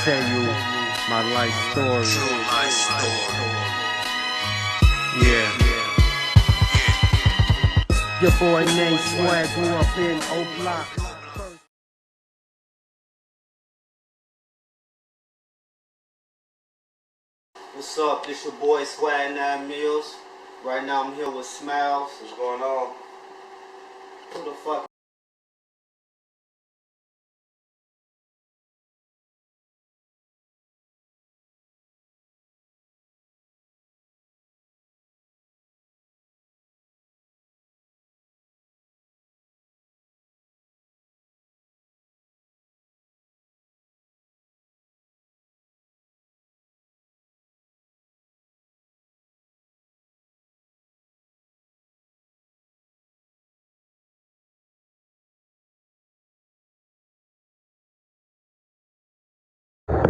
tell you my life story. True life story. Yeah. Your boy named Swag grew up in O Block. What's up? This your boy Swag 9 Meals. Right now I'm here with Smiles. What's going on? Who the fuck?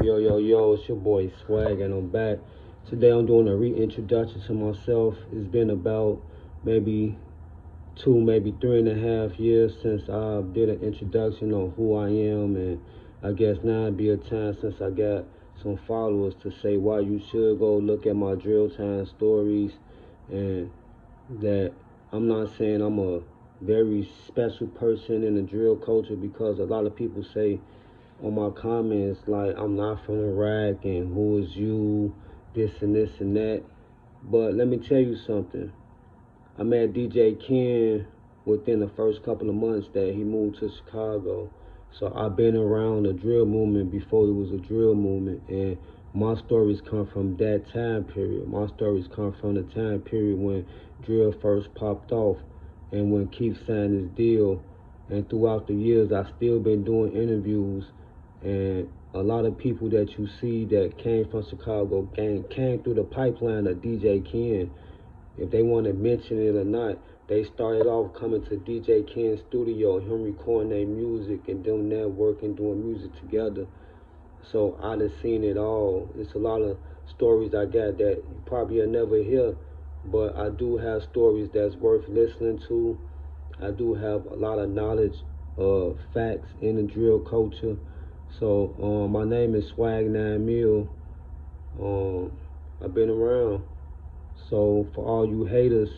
Yo, it's your boy Swag, and I'm back. Today I'm doing a reintroduction to myself. It's been about maybe 3.5 years since I did an introduction on who I am, and I guess now it'd be a time since I got some followers to say why you should go look at my drill time stories, and that I'm not saying I'm a very special person in the drill culture, because a lot of people say on my comments like I'm not from Iraq and who is you, this and this and that. But let me tell you something. I met DJ Ken within the first couple of months that he moved to Chicago. So I've been around the drill movement before it was a drill movement, and my stories come from that time period. My stories come from the time period when drill first popped off and when Keef signed his deal. And throughout the years, I've still been doing interviews, and a lot of people that you see that came from Chicago came through the pipeline of DJ Ken. If they want to mention it or not, they started off coming to DJ Ken's studio, him recording their music and them networking, doing music together. So I done seen it all. It's a lot of stories I got that you probably will never hear, but I do have stories that's worth listening to. I do have a lot of knowledge of facts in the drill culture. So my name is Swag 9 Mil. I've been around. So for all you haters,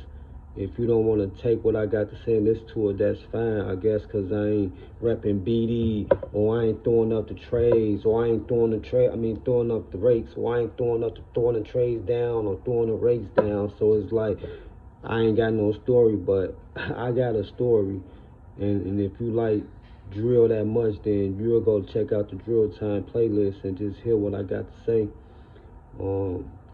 if you don't want to take what I got to say and listen to it, that's fine, I guess, because I ain't repping BD, or I ain't throwing up the trays, or I ain't throwing throwing up the rakes, or I ain't throwing the trays down or throwing the rakes down. So it's like I ain't got no story, but I got a story. And if you like drill that much, then you'll go check out the Drill Time playlist and just hear what I got to say.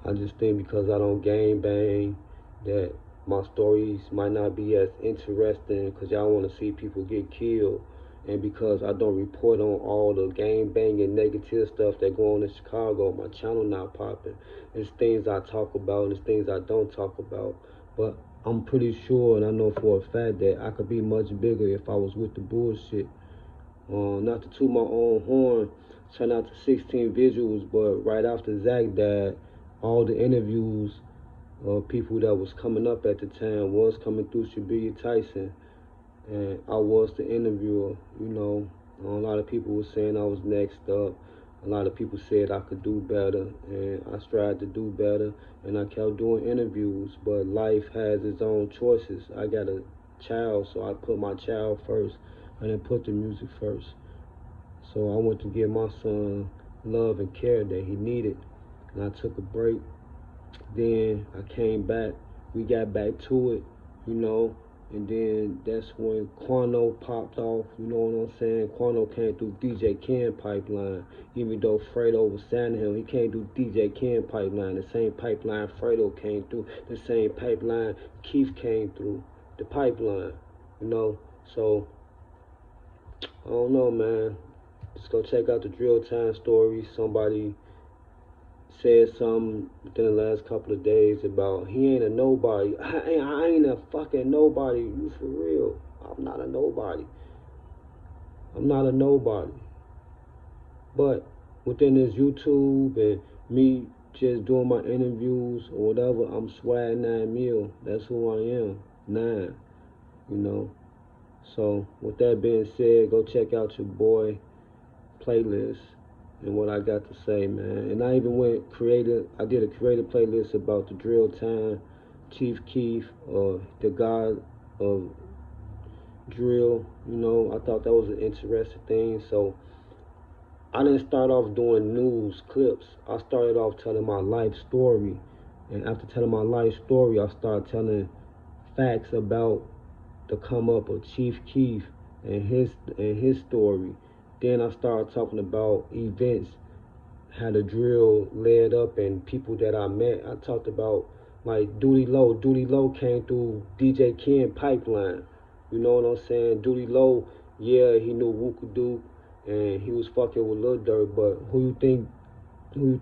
I just think because I don't gang bang that my stories might not be as interesting, because y'all want to see people get killed, and because I don't report on all the gang banging negative stuff that go on in Chicago, my channel not popping. It's things I talk about, it's things I don't talk about. But I'm pretty sure, and I know for a fact, that I could be much bigger if I was with the bullshit. Not to toot my own horn, turn out to 16 visuals, but right after Zach died, all the interviews of people that was coming up at the time was coming through Shabir Tyson, and I was the interviewer. A lot of people were saying I was next up. A lot of people said I could do better, and I tried to do better, and I kept doing interviews. But life has its own choices. I got a child, so I put my child first. I didn't put the music first. So I went to give my son love and care that he needed, and I took a break. Then I came back. We got back to it, and then that's when Quano popped off. You know what I'm saying? Quano came through DJ Ken pipeline. Even though Fredo was signing him, he came through DJ Ken pipeline. The same pipeline Fredo came through. The same pipeline Keef came through. The pipeline, So I don't know, man. Just go check out the Drill Time story. Somebody said something within the last couple of days about he ain't a nobody. I ain't a fucking nobody. You for real? I'm not a nobody. I'm not a nobody. But within this YouTube and me just doing my interviews or whatever, I'm Swag 9 Mil. That's who I am. 9. So with that being said, go check out your boy playlist. and what I got to say, man. And I even I did a creative playlist about the drill time, Chief Keef, the god of drill. I thought that was an interesting thing. So I didn't start off doing news clips. I started off telling my life story. And after telling my life story, I started telling facts about the come up of Chief Keef and his story. Then I started talking about events, how the drill led up, and people that I met. I talked about like Duty Low. Duty Low came through DJ Ken pipeline. You know what I'm saying? Duty Low, yeah, he knew Wookadoo and he was fucking with Lil Durk, but who you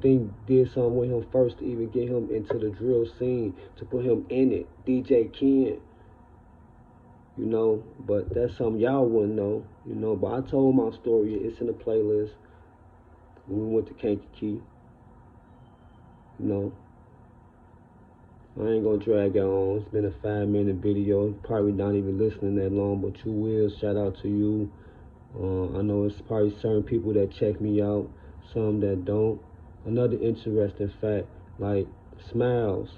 think did something with him first to even get him into the drill scene, to put him in it? DJ Ken. But that's something y'all wouldn't know. But I told my story. It's in the playlist. When we went to Kankakee, you know, I ain't gonna drag it on. It's been a 5-minute video. Probably not even listening that long, but you will. Shout out to you. I know it's probably certain people that check me out, some that don't. Another interesting fact, like Smiles,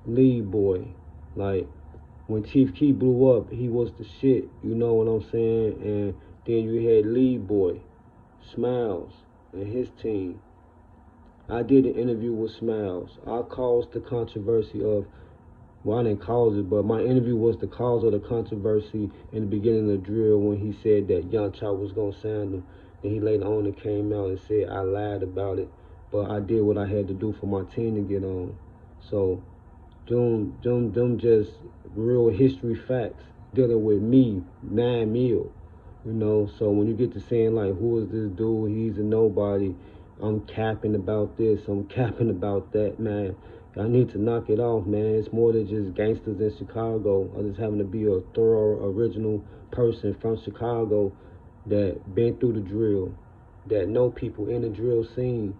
lead boy, like when Chief Keef blew up, he was the shit. You know what I'm saying? And then you had lead boy, Smiles, and his team. I did an interview with Smiles. I caused the controversy of, well, I didn't cause it, but my interview was the cause of the controversy in the beginning of the drill when he said that Young Chop was going to sign him. Then he later on came out and said I lied about it, but I did what I had to do for my team to get on. So, them just real history facts dealing with me, 9 mil. So when you get to saying like, who is this dude? He's a nobody. I'm capping about this. I'm capping about that, man. I need to knock it off, man. It's more than just gangsters in Chicago. I just happen to be a thorough, original person from Chicago that been through the drill, that know people in the drill scene.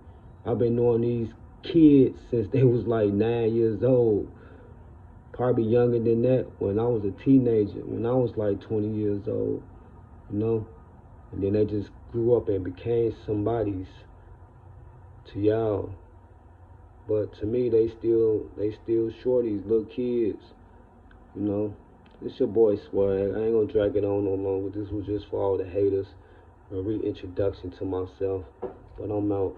I've been knowing these kids since they was like 9 years old. Probably younger than that when I was a teenager, when I was like 20 years old, you know? And then they just grew up and became somebody's to y'all. But to me, they still shorties, little kids, you know. It's your boy Swag. I ain't gonna drag it on no longer. This was just for all the haters. A reintroduction to myself. But I'm out.